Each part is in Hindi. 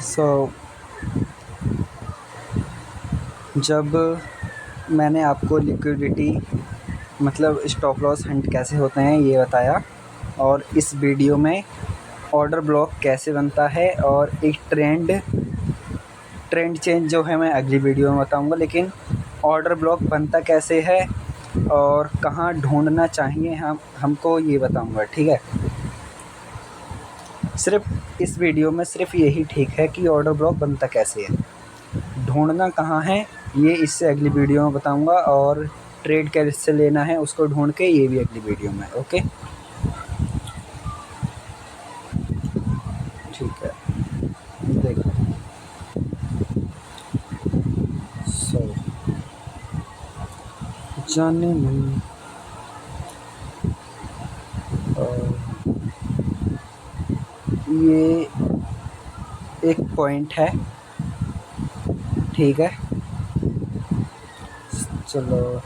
सो जब मैंने आपको लिक्विडिटी मतलब स्टॉप लॉस हंट कैसे होते हैं ये बताया, और इस वीडियो में ऑर्डर ब्लॉक कैसे बनता है और एक ट्रेंड चेंज जो है मैं अगली वीडियो में बताऊंगा। लेकिन ऑर्डर ब्लॉक बनता कैसे है और कहाँ ढूंढना चाहिए हमको ये बताऊंगा, ठीक है। सिर्फ इस वीडियो में सिर्फ यही ठीक है कि ऑर्डर ब्लॉक बनता कैसे है, ढूंढना कहाँ है ये इससे अगली वीडियो में बताऊंगा, और ट्रेड कैसे लेना है उसको ढूंढ के ये भी अगली वीडियो में। ओके, ठीक है। देखो, सो जाने मन ये एक पॉइंट है, ठीक है। चलो,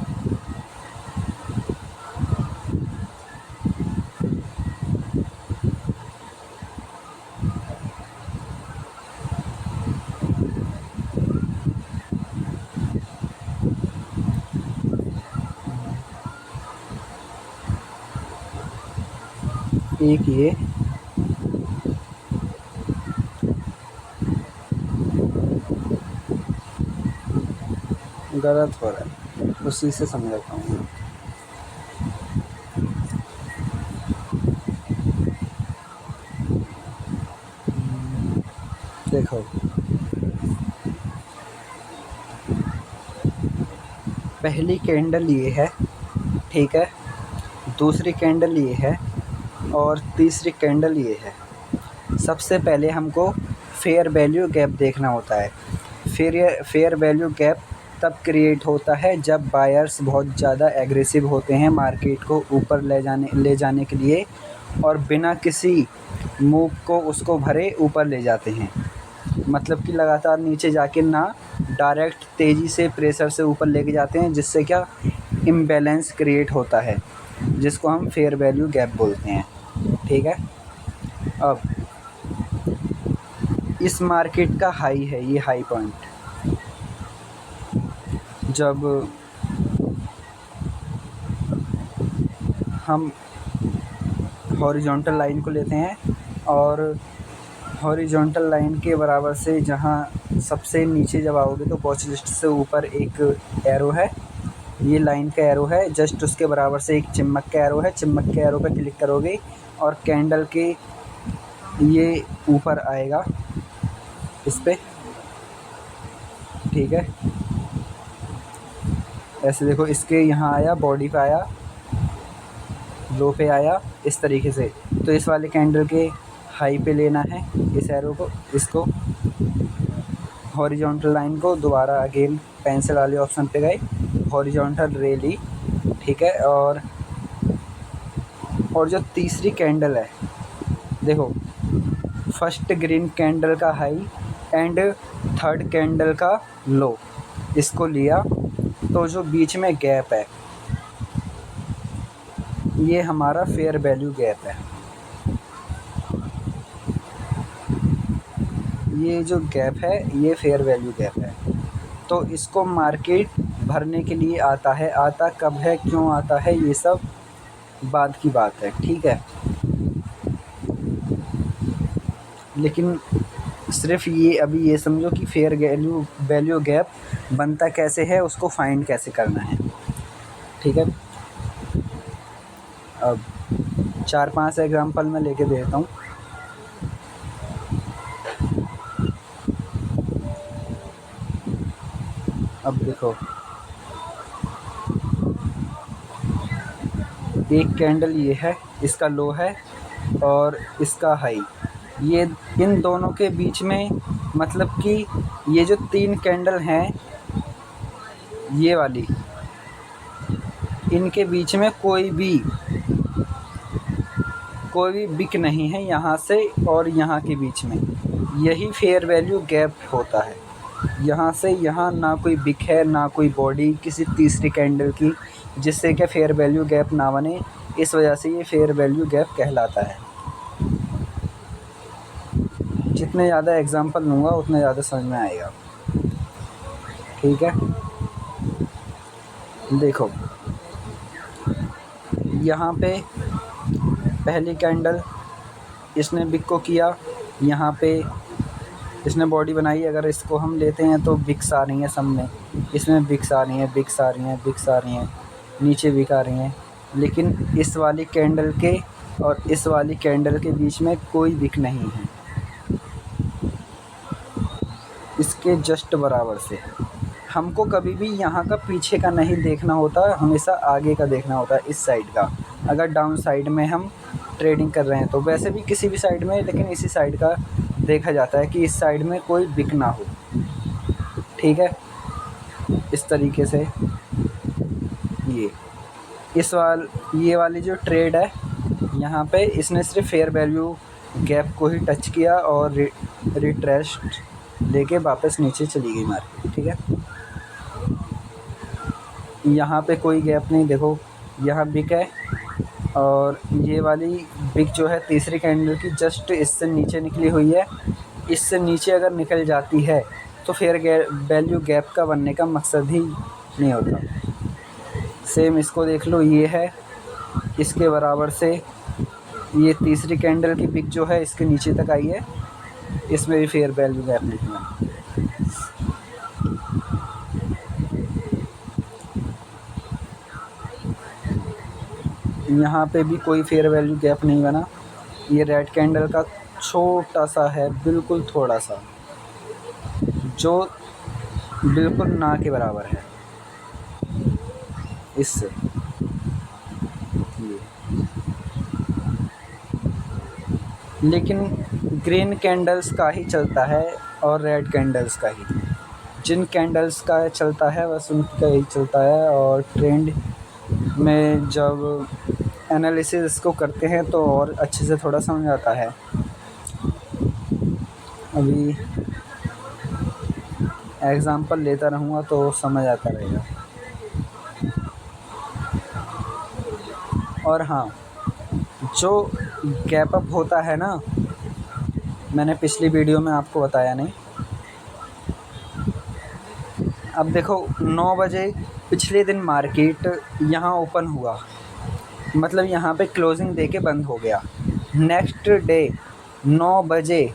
एक ये गलत हो रहा है, उसी से समझाता हूँ। देखो, पहली कैंडल ये है, ठीक है, दूसरी कैंडल ये है और तीसरी कैंडल ये है। सबसे पहले हमको फेयर वैल्यू गैप देखना होता है। फेयर वैल्यू गैप तब क्रिएट होता है जब बायर्स बहुत ज़्यादा एग्रेसिव होते हैं मार्केट को ऊपर ले जाने के लिए, और बिना किसी मूव को उसको भरे ऊपर ले जाते हैं। मतलब कि लगातार नीचे जाके ना डायरेक्ट तेज़ी से प्रेशर से ऊपर लेके जाते हैं, जिससे क्या इम्बैलेंस क्रिएट होता है, जिसको हम फेयर वैल्यू गैप बोलते हैं, ठीक है। अब इस मार्केट का हाई है, ये हाई पॉइंट, जब हम हॉरिजॉन्टल लाइन को लेते हैं और हॉरिजॉन्टल लाइन के बराबर से जहाँ सबसे नीचे जब आओगे तो वॉच लिस्ट से ऊपर एक एरो है, ये लाइन का एरो है, जस्ट उसके बराबर से एक चिम्मक का एरो है। चिम्मक के एरो पे क्लिक करोगे और कैंडल के ये ऊपर आएगा इस पे, ठीक है। ऐसे देखो, इसके यहाँ आया, बॉडी पे आया, लो पे आया, इस तरीके से। तो इस वाले कैंडल के हाई पे लेना है इस एरो को, इसको हॉरिजॉन्टल लाइन को दोबारा अगेन पेंसिल वाले ऑप्शन पे गए, हॉरिजॉन्टल रे ली, ठीक है। और जो तीसरी कैंडल है, देखो, फर्स्ट ग्रीन कैंडल का हाई एंड थर्ड कैंडल का लो, इसको लिया, तो जो बीच में गैप है ये हमारा फेयर वैल्यू गैप है। ये जो गैप है ये फेयर वैल्यू गैप है। तो इसको मार्केट भरने के लिए आता है, आता कब है, क्यों आता है, ये सब बाद की बात है, ठीक है। लेकिन सिर्फ ये अभी ये समझो कि फेयर वैल्यू गैप बनता कैसे है, उसको फाइंड कैसे करना है, ठीक है। अब 4-5 एग्जांपल मैं लेके देता हूँ। अब देखो, एक कैंडल ये है, इसका लो है और इसका हाई, ये इन दोनों के बीच में, मतलब कि ये जो 3 कैंडल हैं ये वाली, इनके बीच में कोई भी बिक नहीं है यहाँ से और यहाँ के बीच में, यही फेयर वैल्यू गैप होता है। यहाँ से यहाँ ना कोई बिक है ना कोई बॉडी किसी तीसरी कैंडल की, जिससे कि फेयर वैल्यू गैप ना बने, इस वजह से ये फेयर वैल्यू गैप कहलाता है। जितने ज़्यादा एग्जांपल लूँगा उतना ज़्यादा समझ में आएगा। ठीक है, देखो यहाँ पे पहली कैंडल इसने बिक को किया, यहाँ पे इसने बॉडी बनाई। अगर इसको हम लेते हैं तो बिक्स आ रही हैं सब में, इसमें बिक्स आ रही हैं, बिक्स आ रही हैं, बिक्स आ रही हैं, नीचे बिक आ रही हैं। लेकिन इस वाली कैंडल के और इस वाली कैंडल के बीच में कोई बिक नहीं है, इसके जस्ट बराबर से। हमको कभी भी यहाँ का पीछे का नहीं देखना होता, हमेशा आगे का देखना होता है, इस साइड का। अगर डाउन साइड में हम ट्रेडिंग कर रहे हैं तो वैसे भी किसी भी साइड में, लेकिन इसी साइड का देखा जाता है कि इस साइड में कोई बिक ना हो। ठीक है, इस तरीके से ये वाली जो ट्रेड है, यहाँ पे इसने सिर्फ फेयर वैल्यू गैप को ही टच किया और रिट्रेस्ट लेके वापस नीचे चली गई मार्केट। ठीक है, यहाँ पे कोई गैप नहीं, देखो यहाँ बिक है और ये वाली बिक जो है तीसरी कैंडल की जस्ट इससे नीचे निकली हुई है। इससे नीचे अगर निकल जाती है तो फेयर वैल्यू गैप का बनने का मकसद ही नहीं होता। सेम इसको देख लो, ये है, इसके बराबर से ये तीसरी कैंडल की बिक जो है इसके नीचे तक आई है, इसमें भी फेयर वैल्यू गैप नहीं बना। यहाँ पे भी कोई फेयर वैल्यू गैप नहीं बना। ये रेड कैंडल का छोटा सा है, बिल्कुल थोड़ा सा, जो बिल्कुल ना के बराबर है इससे। ये लेकिन ग्रीन कैंडल्स का ही चलता है और रेड कैंडल्स का ही, जिन कैंडल्स का चलता है बस उनका ही चलता है। और ट्रेंड में जब एनालिसिस इसको करते हैं तो और अच्छे से थोड़ा समझ आता है। अभी एग्ज़ाम्पल लेता रहूँगा तो समझ आता रहेगा। और हाँ, जो गैप अप होता है ना, मैंने पिछली वीडियो में आपको बताया नहीं। अब देखो 9 बजे पिछले दिन मार्केट यहाँ ओपन हुआ, मतलब यहाँ पे क्लोजिंग दे के बंद हो गया। नेक्स्ट डे 9 बजे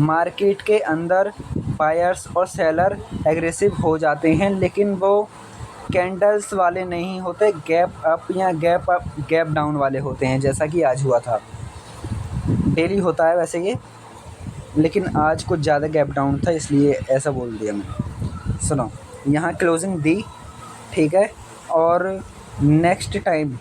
मार्केट के अंदर बायर्स और सेलर एग्रेसिव हो जाते हैं, लेकिन वो कैंडल्स वाले नहीं होते, गैप अप या गैप डाउन वाले होते हैं, जैसा कि आज हुआ था। डेली होता है वैसे ये, लेकिन आज कुछ ज़्यादा गैप डाउन था इसलिए ऐसा बोल दिया मैंने। सुनो, यहाँ क्लोजिंग दी, ठीक है, और नेक्स्ट टाइम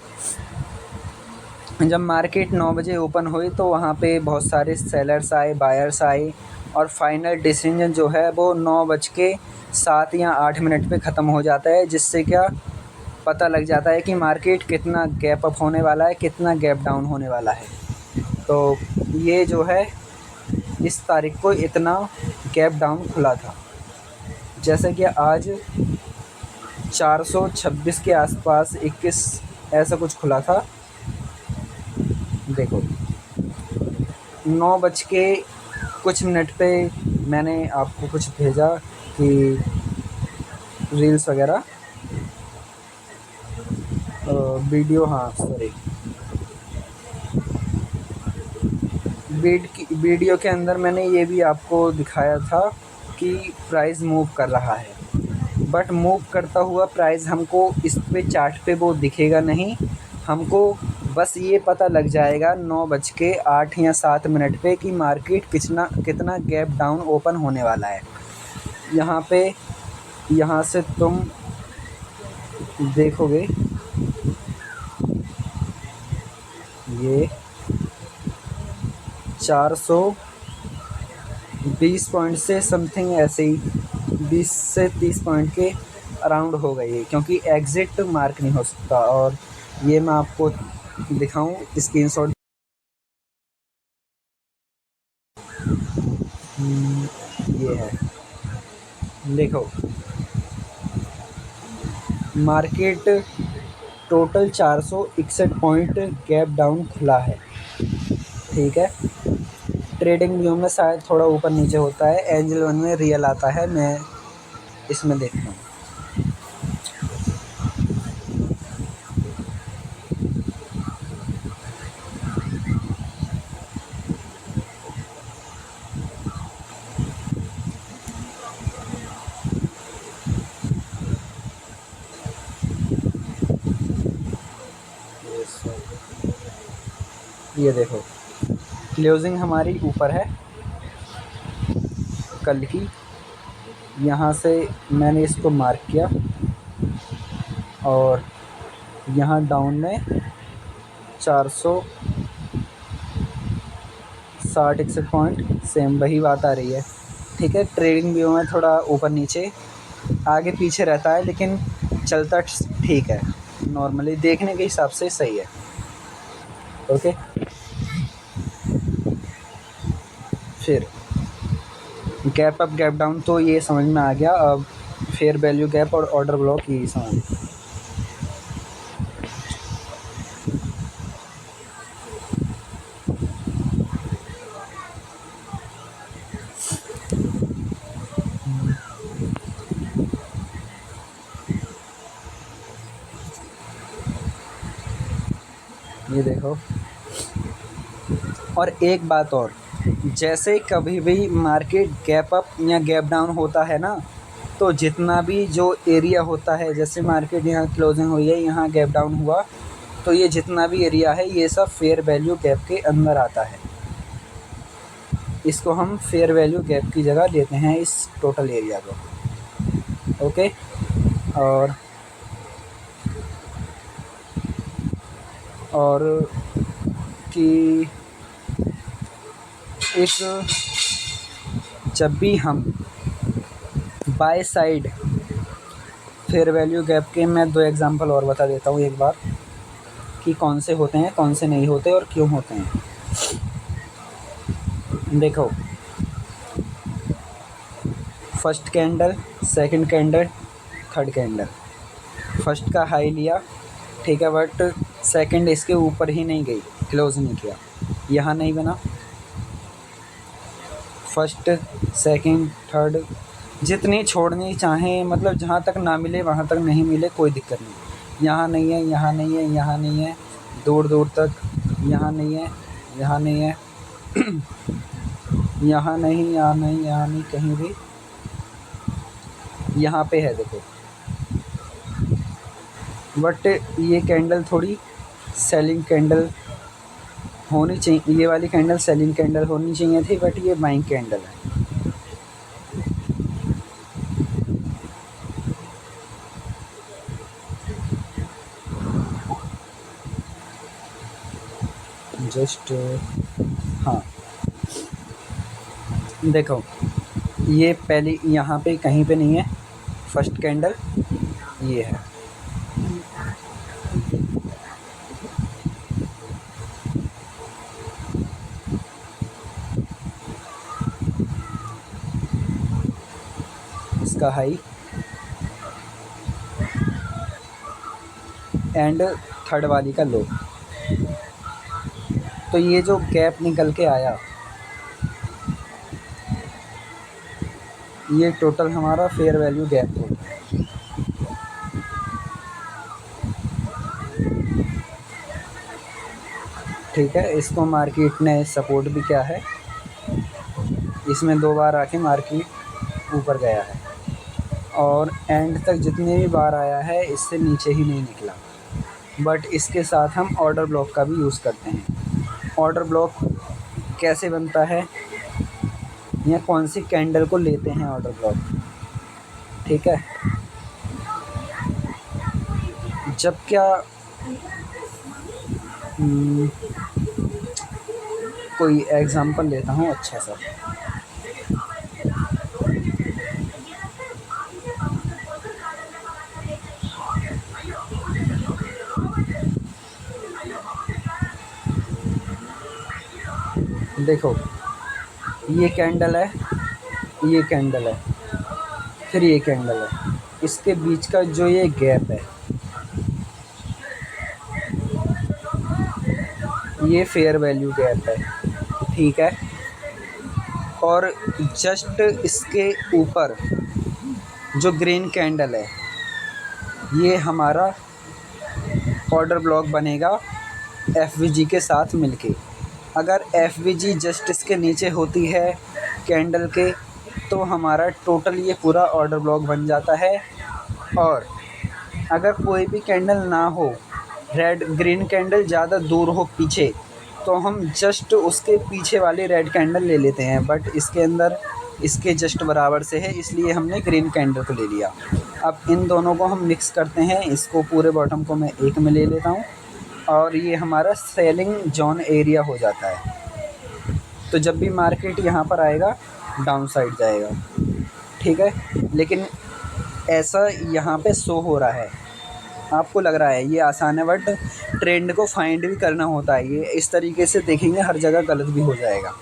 जब मार्केट 9 बजे ओपन हुई तो वहाँ पे बहुत सारे सेलर्स आए, बायर्स आए, और फाइनल डिसीजन जो है वो 9:07 या 8 मिनट पे ख़त्म हो जाता है, जिससे क्या पता लग जाता है कि मार्केट कितना गैप अप होने वाला है, कितना गैप डाउन होने वाला है। तो ये जो है इस तारीख को इतना गैप डाउन खुला था, जैसे कि आज 426 के आसपास 21 ऐसा कुछ खुला था। देखो 9 बज के कुछ मिनट पे मैंने आपको कुछ भेजा कि रील्स वगैरह वीडियो, हाँ सॉरी, वीडियो के अंदर मैंने ये भी आपको दिखाया था कि प्राइस मूव कर रहा है, बट मूव करता हुआ प्राइस हमको इस पे चार्ट पे वो दिखेगा नहीं। हमको बस ये पता लग जाएगा 9:08 या 7 मिनट पे कि मार्केट कितना गैप डाउन ओपन होने वाला है। यहाँ पे यहाँ से तुम देखोगे ये 420 पॉइंट से समथिंग, ऐसे ही 20 से 30 पॉइंट के अराउंड हो गई है, क्योंकि एग्ज़िट मार्क नहीं हो सकता। और ये मैं आपको दिखाऊं स्क्रीनशॉट, ये है, देखो market total 461 point gap down खुला है, ठीक है। ट्रेडिंग व्यू में शायद थोड़ा ऊपर नीचे होता है, एंजल वन में रियल आता है। मैं इसमें देखता हूँ। ये देखो, क्लोजिंग हमारी ऊपर है कल की। यहाँ से मैंने इसको मार्क किया और यहाँ डाउन में 460 पॉइंट, सेम वही बात आ रही है। ठीक है, ट्रेडिंग व्यू में थोड़ा ऊपर नीचे आगे पीछे रहता है, लेकिन चलता ठीक है, नॉर्मली देखने के हिसाब से सही है। ओके, फिर गैप अप गैप डाउन तो ये समझ में आ गया। अब फेयर वैल्यू गैप और ऑर्डर ब्लॉक ये समझ। ये देखो, और एक बात और, जैसे कभी भी मार्केट गैप अप या गैप डाउन होता है ना, तो जितना भी जो एरिया होता है, जैसे मार्केट यहाँ क्लोजिंग हुई है, यहाँ गैप डाउन हुआ, तो ये जितना भी एरिया है ये सब फेयर वैल्यू गैप के अंदर आता है। इसको हम फेयर वैल्यू गैप की जगह लेते हैं, इस टोटल एरिया को। ओके, और कि एक, जब भी हम by side fair value gap के, मैं 2 एग्जांपल और बता देता हूँ एक बार कि कौन से होते हैं, कौन से नहीं होते और क्यों होते हैं। देखो, first candle, second candle, third candle. First का हाई लिया, ठीक है, बट सेकंड इसके ऊपर ही नहीं गई, क्लोज नहीं किया, यहाँ नहीं बना। फर्स्ट, सेकंड, थर्ड, जितनी छोड़नी चाहें, मतलब जहाँ तक ना मिले वहाँ तक नहीं मिले, कोई दिक्कत नहीं। यहाँ नहीं है, यहाँ नहीं है, यहाँ नहीं है, दूर दूर तक, यहाँ नहीं है, यहाँ नहीं है, यहाँ नहीं, यहाँ नहीं, यहाँ नहीं, कहीं भी, यहाँ पे है देखो। बट ये कैंडल थोड़ी सेलिंग कैंडल होनी चाहिए, ये वाली कैंडल सेलिंग कैंडल होनी चाहिए थी, बट ये बाइंग कैंडल है। जस्ट हाँ, देखो, ये पहली यहाँ पे कहीं पे नहीं है, फर्स्ट कैंडल ये है। इसका हाई एंड थर्ड वाली का लो। तो ये जो गैप निकल के आया, ये टोटल हमारा फेयर वैल्यू गैप हो गया। ठीक है, इसको मार्केट ने सपोर्ट भी किया है, इसमें 2 बार आके मार्केट ऊपर गया है, और एंड तक जितनी भी बार आया है इससे नीचे ही नहीं निकला। बट इसके साथ हम ऑर्डर ब्लॉक का भी यूज़ करते हैं। ऑर्डर ब्लॉक कैसे बनता है, या कौन सी कैंडल को लेते हैं ऑर्डर ब्लॉक। ठीक है, जब क्या कोई एग्जांपल लेता हूँ अच्छा सा। देखो, ये कैंडल है, ये कैंडल है, फिर ये कैंडल है, इसके बीच का जो ये गैप है, ये फेयर वैल्यू गैप है। ठीक है, और जस्ट इसके ऊपर जो ग्रीन कैंडल है ये हमारा ऑर्डर ब्लॉक बनेगा एफवीजी के साथ मिलके। अगर एफवीजी जस्ट इसके नीचे होती है कैंडल के तो हमारा टोटल ये पूरा ऑर्डर ब्लॉक बन जाता है। और अगर कोई भी कैंडल ना हो, रेड ग्रीन कैंडल ज़्यादा दूर हो पीछे, तो हम जस्ट उसके पीछे वाली रेड कैंडल ले लेते हैं, बट इसके अंदर इसके जस्ट बराबर से है इसलिए हमने ग्रीन कैंडल को ले लिया। अब इन दोनों को हम मिक्स करते हैं, इसको पूरे बॉटम को मैं एक में ले लेता हूँ और ये हमारा सेलिंग जोन एरिया हो जाता है। तो जब भी मार्केट यहाँ पर आएगा डाउन साइड जाएगा, ठीक है। लेकिन ऐसा यहाँ पे शो हो रहा है, आपको लग रहा है ये आसान है, बट ट्रेंड को फाइंड भी करना होता है। ये इस तरीके से देखेंगे हर जगह गलत भी हो जाएगा,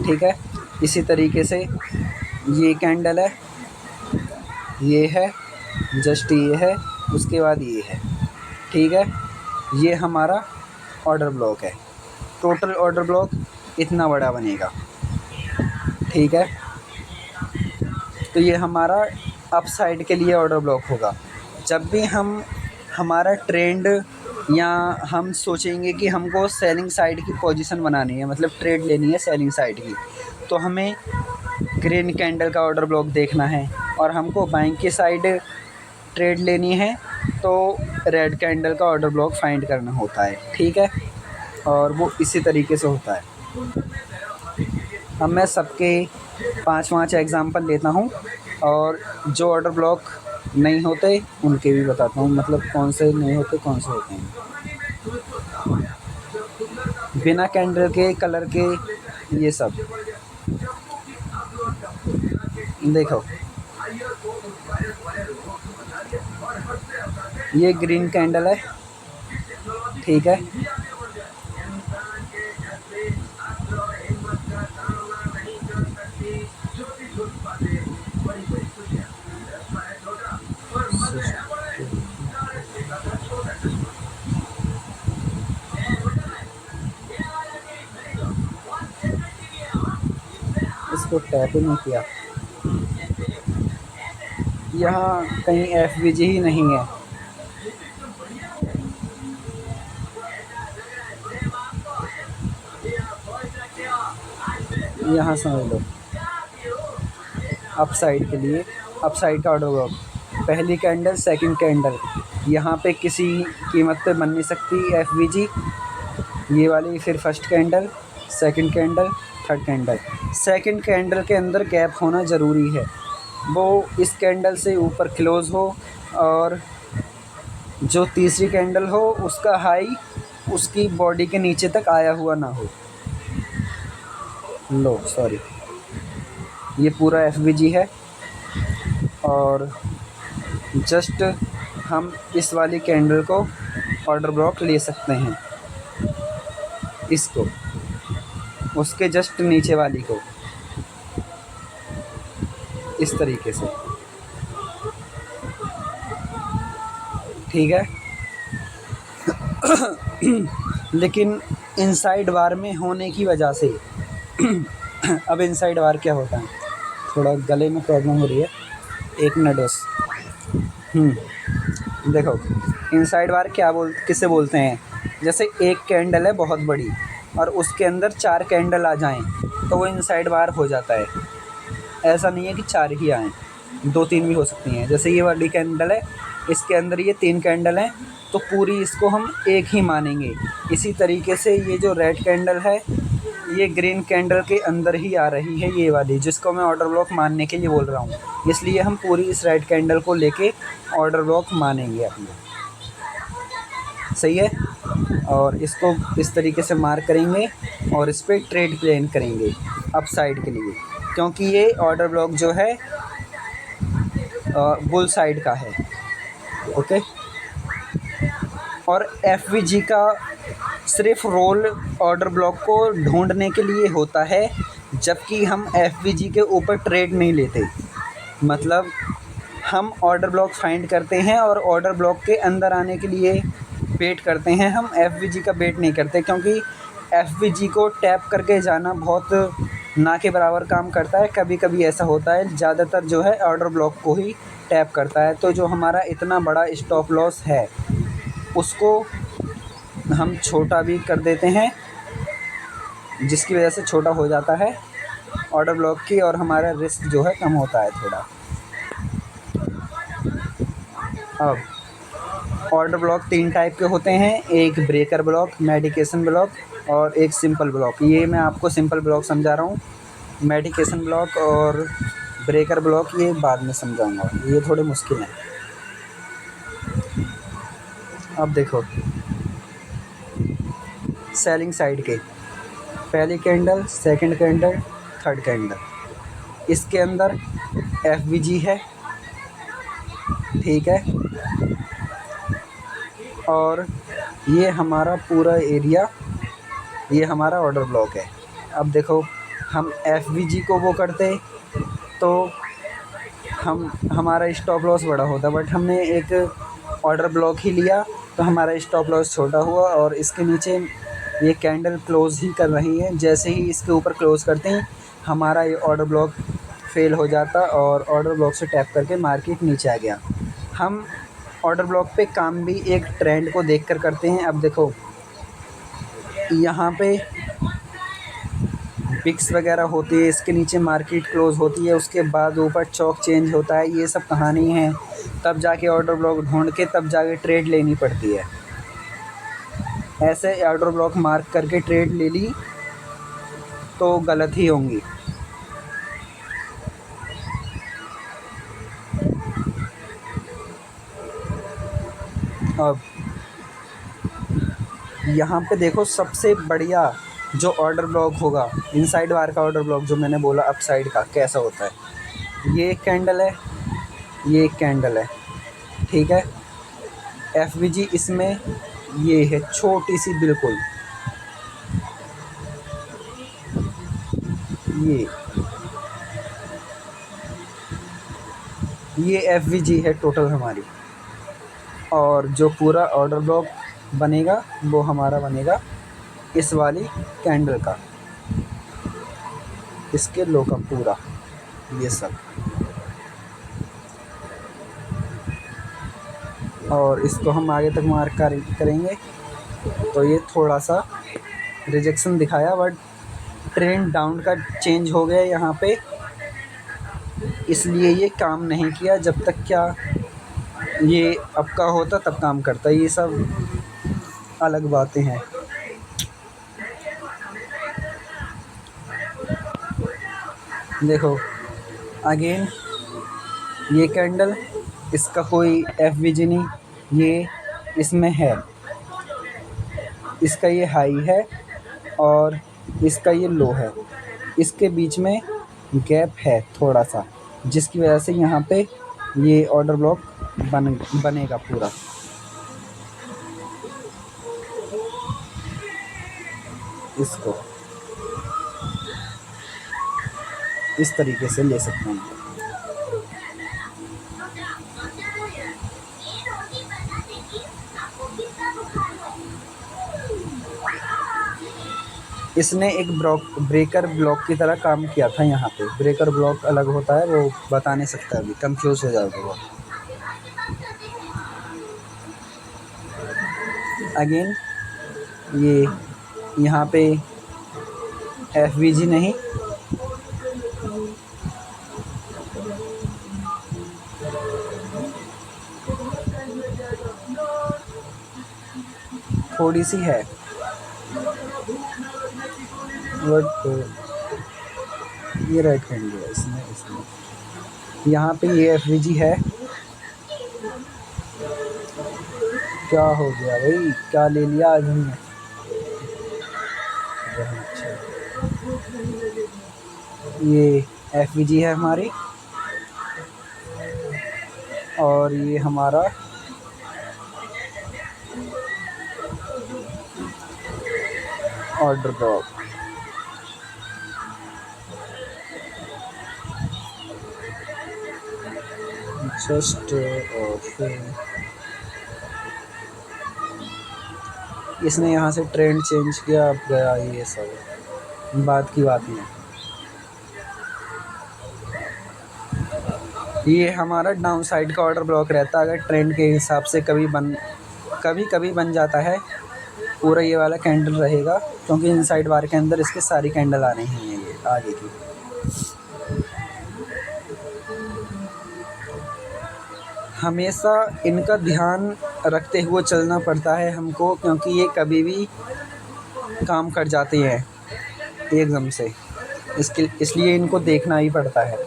ठीक है। इसी तरीके से ये कैंडल है, ये है, जस्ट ये है, उसके बाद ये है, ठीक है। ये हमारा ऑर्डर ब्लॉक है, टोटल ऑर्डर ब्लॉक इतना बड़ा बनेगा, ठीक है। तो ये हमारा अप साइड के लिए ऑर्डर ब्लॉक होगा। जब भी हमारा ट्रेंड या हम सोचेंगे कि हमको सेलिंग साइड की पोजीशन बनानी है, मतलब ट्रेड लेनी है सेलिंग साइड की, तो हमें ग्रीन कैंडल का ऑर्डर ब्लॉक देखना है। और हमको बाइंग की साइड ट्रेड लेनी है तो रेड कैंडल का ऑर्डर ब्लॉक फाइंड करना होता है, ठीक है। और वो इसी तरीके से होता है। अब मैं सबके 5 एग्ज़ाम्पल लेता हूँ और जो ऑर्डर ब्लॉक नहीं होते उनके भी बताता हूँ, मतलब कौन से नहीं होते कौन से होते हैं। बिना कैंडल के कलर के ये सब देखो, ये ग्रीन कैंडल है, ठीक है। इसको टैप ही नहीं किया, यहाँ कहीं एफवीजी ही नहीं है। यहाँ समझ लो अप साइड के लिए, अप साइड का ऑर्डर ब्लॉक, पहली कैंडल सेकंड कैंडल, यहाँ पे किसी कीमत पे बन नहीं सकती एफवीजी, ये वाली। फिर first candle, second candle, third candle. Second candle के अंदर गैप होना ज़रूरी है, वो इस कैंडल से ऊपर क्लोज़ हो और जो तीसरी कैंडल हो उसका हाई उसकी बॉडी के नीचे तक आया हुआ ना हो। लो सॉरी, ये पूरा एफवीजी है और जस्ट हम इस वाली कैंडल को ऑर्डर ब्लॉक ले सकते हैं, इसको, उसके जस्ट नीचे वाली को, इस तरीके से, ठीक है। लेकिन इनसाइड बार में होने की वजह से अब इनसाइड बार क्या होता है, थोड़ा गले में प्रॉब्लम हो रही है, 1 मिनट बस। देखो इनसाइड बार किसे बोलते हैं, जैसे एक कैंडल है बहुत बड़ी और उसके अंदर 4 कैंडल आ जाएं तो वो इनसाइड बार हो जाता है। ऐसा नहीं है कि 4 ही आएँ, 2-3 भी हो सकती हैं। जैसे ये वाली कैंडल है, इसके अंदर ये 3 कैंडल हैं तो पूरी इसको हम एक ही मानेंगे। इसी तरीके से ये जो रेड कैंडल है ये ग्रीन कैंडल के अंदर ही आ रही है, ये वाली जिसको मैं ऑर्डर ब्लॉक मानने के लिए बोल रहा हूँ, इसलिए हम पूरी इस रेड कैंडल को लेके ऑर्डर ब्लॉक मानेंगे अपना, सही है। और इसको इस तरीके से मार्क करेंगे और इस पर ट्रेड प्लान करेंगे अप साइड के लिए, क्योंकि ये ऑर्डर ब्लॉक जो है बुल साइड का है, ओके। और एफवीजी का सिर्फ रोल ऑर्डर ब्लॉक को ढूंढने के लिए होता है, जबकि हम एफवीजी के ऊपर ट्रेड नहीं लेते। मतलब हम ऑर्डर ब्लॉक फाइंड करते हैं और ऑर्डर ब्लॉक के अंदर आने के लिए वेट करते हैं, हम एफवीजी का वेट नहीं करते, क्योंकि एफवीजी को टैप करके जाना बहुत ना के बराबर काम करता है। कभी कभी ऐसा होता है, ज़्यादातर जो है ऑर्डर ब्लॉक को ही टैप करता है। तो जो हमारा इतना बड़ा स्टॉप लॉस है उसको हम छोटा भी कर देते हैं, जिसकी वजह से छोटा हो जाता है ऑर्डर ब्लॉक की, और हमारा रिस्क जो है कम होता है थोड़ा। अब ऑर्डर ब्लॉक 3 टाइप के होते हैं, एक ब्रेकर ब्लॉक, मेडिकेशन ब्लॉक और एक सिंपल ब्लॉक। ये मैं आपको सिंपल ब्लॉक समझा रहा हूँ, मेडिकेशन ब्लॉक और ब्रेकर ब्लॉक ये बाद में समझाऊंगा, ये थोड़े मुश्किल हैं। अब देखो सेलिंग साइड के पहली candle, second candle, third candle, इसके अंदर एफवीजी है, ठीक है। और ये हमारा पूरा एरिया, ये हमारा ऑर्डर ब्लॉक है। अब देखो हम एफवीजी को वो करते तो हमारा स्टॉप लॉस बड़ा होता, बट हमने एक ऑर्डर ब्लॉक ही लिया तो हमारा स्टॉप लॉस छोटा हुआ। और इसके नीचे ये कैंडल क्लोज़ ही कर रही है, जैसे ही इसके ऊपर क्लोज़ करते हैं हमारा ये ऑर्डर ब्लॉक फेल हो जाता और ऑर्डर ब्लॉक से टैप करके मार्केट नीचे आ गया। हम ऑर्डर ब्लॉक पे काम भी एक ट्रेंड को देखकर करते हैं। अब देखो यहाँ पे पिक्स वगैरह होती है, इसके नीचे मार्केट क्लोज़ होती है, उसके बाद ऊपर चौक चेंज होता है, ये सब कहानी है। तब जाके ऑर्डर ब्लॉक ढूंढ के तब जाके ट्रेड लेनी पड़ती है। ऐसे ऑर्डर ब्लॉक मार्क करके ट्रेड ले ली तो गलत ही होंगी। अब यहाँ पे देखो सबसे बढ़िया जो ऑर्डर ब्लॉक होगा, इनसाइड बार का ऑर्डर ब्लॉक जो मैंने बोला अप साइड का कैसा होता है। ये एक कैंडल है, ये एक कैंडल है, ठीक है। एफवीजी इसमें ये है छोटी सी बिल्कुल, ये एफवीजी है टोटल हमारी। और जो पूरा ऑर्डर ब्लॉक बनेगा वो हमारा बनेगा इस वाली कैंडल का, इसके लो का पूरा ये सब। और इसको हम आगे तक मार्क करेंगे तो ये थोड़ा सा रिजेक्शन दिखाया, बट ट्रेंड डाउन का चेंज हो गया यहाँ पे, इसलिए ये काम नहीं किया। जब तक क्या ये अप का होता तब काम करता, ये सब अलग बातें हैं। देखो अगेन ये कैंडल, इसका कोई एफवीजी नहीं, ये इसमें है, इसका ये हाई है और इसका ये लो है, इसके बीच में गैप है थोड़ा सा, जिसकी वजह से यहाँ पे ये ऑर्डर ब्लॉक बनेगा पूरा। इसको इस तरीके से ले सकते हैं। इसने एक ब्रेकर ब्लॉक की तरह काम किया था। यहाँ पे ब्रेकर ब्लॉक अलग होता है, वो बता नहीं सकता, अभी कंफ्यूज हो जाओगे वो। अगेन ये यहाँ पे एफवीजी नहीं, थोड़ी सी है, बट ये राइट हैंड है इसमें यहाँ पे ये एफवीजी है। क्या हो गया भाई, क्या ले लिया आज हमने। अच्छा ये एफवीजी है हमारी, और ये हमारा ऑर्डर ब्लॉक। जस्ट और फिर इसने यहाँ से ट्रेंड चेंज किया, अब गया, ये सब बात की बात नहीं। ये हमारा डाउन साइड का ऑर्डर ब्लॉक रहता है, अगर ट्रेंड के हिसाब से कभी कभी बन जाता है। पूरा ये वाला कैंडल रहेगा, क्योंकि इनसाइड बार के अंदर इसके सारी कैंडल आ रही हैं ये आगे की। हमेशा इनका ध्यान रखते हुए चलना पड़ता है हमको, क्योंकि ये कभी भी काम कर जाते हैं एकदम से, इसलिए इनको देखना ही पड़ता है।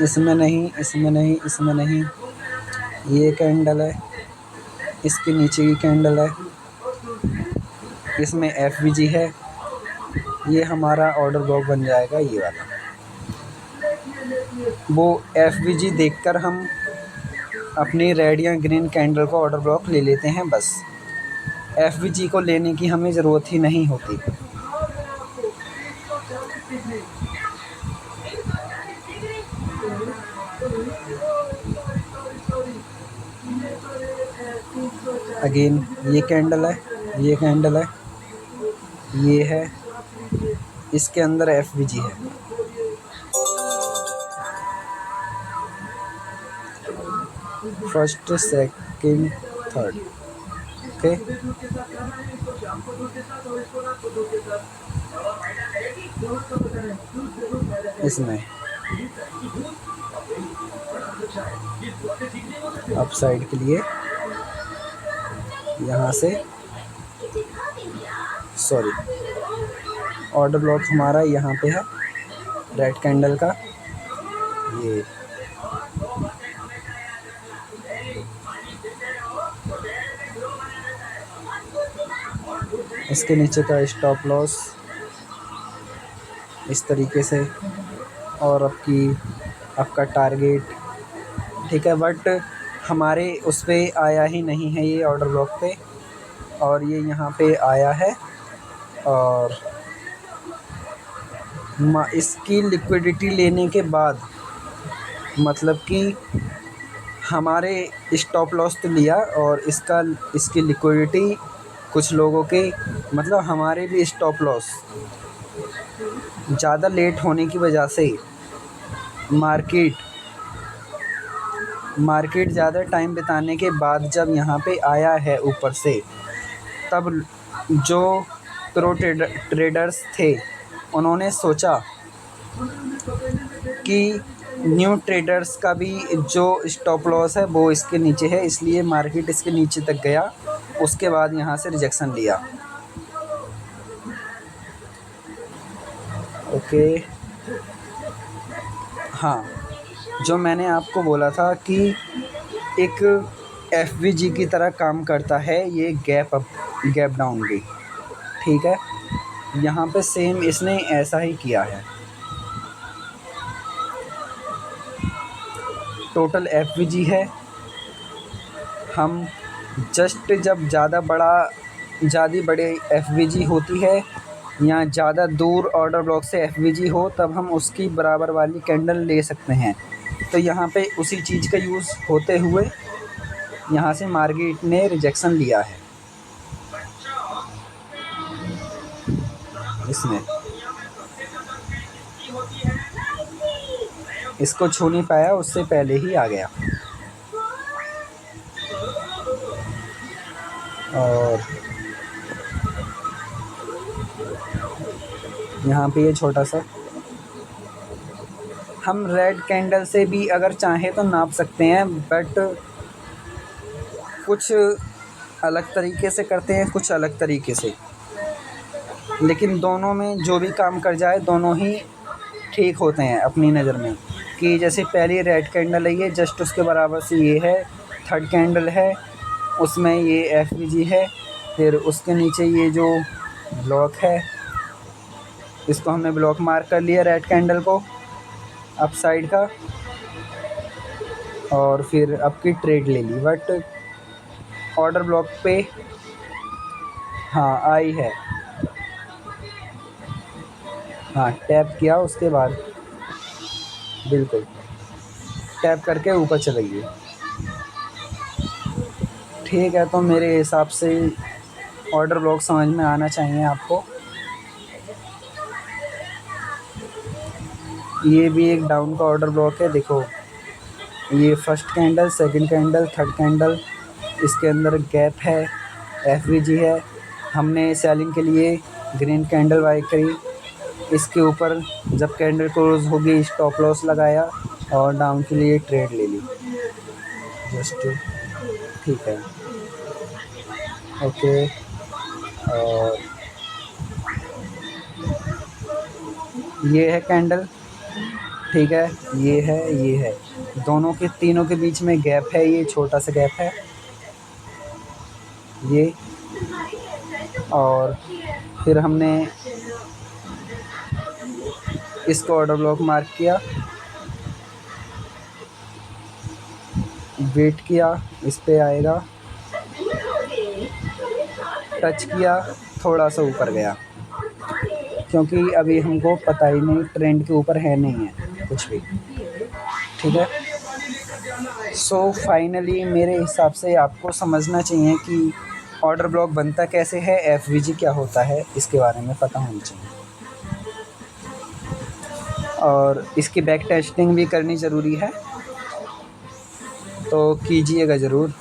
इसमें नहीं, इसमें नहीं, इसमें नहीं, ये कैंडल है, इसके नीचे की कैंडल है, इसमें FVG है। ये हमारा ऑर्डर ब्लॉक बन जाएगा ये वाला। वो FVG देखकर हम अपनी रेड या ग्रीन कैंडल को ऑर्डर ब्लॉक ले लेते हैं बस। FVG को लेने की हमें ज़रूरत ही नहीं होती। अगेन ये कैंडल है, ये कैंडल है, ये है, इसके अंदर FVG है। First, second, third, okay. इसमें अप साइड के लिए यहाँ से, सॉरी, ऑर्डर ब्लॉक हमारा यहाँ पे है रेड कैंडल का। ये इसके नीचे का स्टॉप लॉस इस तरीके से, और आपका टारगेट, ठीक है। बट हमारे उस पे आया ही नहीं है ये ऑर्डर ब्लॉक पे, और ये यहाँ पे आया है। और इसकी लिक्विडिटी लेने के बाद, मतलब कि हमारे स्टॉप लॉस तो लिया, और इसकी लिक्विडिटी कुछ लोगों के, मतलब हमारे भी स्टॉप लॉस ज़्यादा लेट होने की वजह से मार्केट ज़्यादा टाइम बिताने के बाद जब यहाँ पे आया है ऊपर से, तब जो प्रो ट्रेडर्स थे उन्होंने सोचा कि न्यू ट्रेडर्स का भी जो स्टॉप लॉस है वो इसके नीचे है, इसलिए मार्केट इसके नीचे तक गया, उसके बाद यहाँ से रिजेक्शन लिया। ओके, हाँ, जो मैंने आपको बोला था कि एक FVG की तरह काम करता है ये गैप अप गैप डाउन भी, ठीक है। यहाँ पे सेम इसने ऐसा ही किया है। टोटल FVG है। हम जस्ट जब ज़्यादा बड़े FVG होती है या ज़्यादा दूर ऑर्डर ब्लॉक से FVG हो, तब हम उसकी बराबर वाली कैंडल ले सकते हैं। तो यहाँ पे उसी चीज़ का यूज़ होते हुए यहाँ से मार्केट ने रिजेक्शन लिया है इसमें। इसको छू नहीं पाया, उससे पहले ही आ गया। और यहाँ पे ये छोटा सा, हम रेड कैंडल से भी अगर चाहें तो नाप सकते हैं, बट कुछ अलग तरीके से करते हैं, कुछ अलग तरीके से, लेकिन दोनों में जो भी काम कर जाए दोनों ही ठीक होते हैं अपनी नज़र में। कि जैसे पहली रेड कैंडल है, ये जस्ट उसके बराबर से ये है, थर्ड कैंडल है, उसमें ये FVG है, फिर उसके नीचे ये जो ब्लॉक है, इसको हमने ब्लॉक मार्क कर लिया रेड कैंडल को अप साइड का, और फिर आपकी ट्रेड ले ली। बट ऑर्डर ब्लॉक पे हाँ आई है, हाँ, टैप किया उसके बाद बिल्कुल टैप करके ऊपर चलाइए। ठीक है, तो मेरे हिसाब से ऑर्डर ब्लॉक समझ में आना चाहिए आपको। ये भी एक डाउन का ऑर्डर ब्लॉक है, देखो ये first candle, second candle, third candle, इसके अंदर गैप है, एफवीजी है। हमने सेलिंग के लिए ग्रीन कैंडल बाय करी, इसके ऊपर जब कैंडल क्लोज होगी स्टॉप लॉस लगाया और डाउन के लिए ट्रेड ले ली जस्ट। ठीक है, ओके। और ये है कैंडल, ठीक है, ये है, ये है, दोनों के तीनों के बीच में गैप है, ये छोटा सा गैप है ये। और फिर हमने इसको ऑर्डर ब्लॉक मार्क किया, वेट किया, इस पे आएगा, टच किया, थोड़ा सा ऊपर गया, क्योंकि अभी हमको पता ही नहीं ट्रेंड के ऊपर है नहीं है कुछ भी। ठीक है, सो फाइनली मेरे हिसाब से आपको समझना चाहिए कि ऑर्डर ब्लॉक बनता कैसे है, एफवीजी क्या होता है, इसके बारे में पता होना चाहिए। और इसकी बैक टेस्टिंग भी करनी ज़रूरी है, तो कीजिएगा ज़रूर।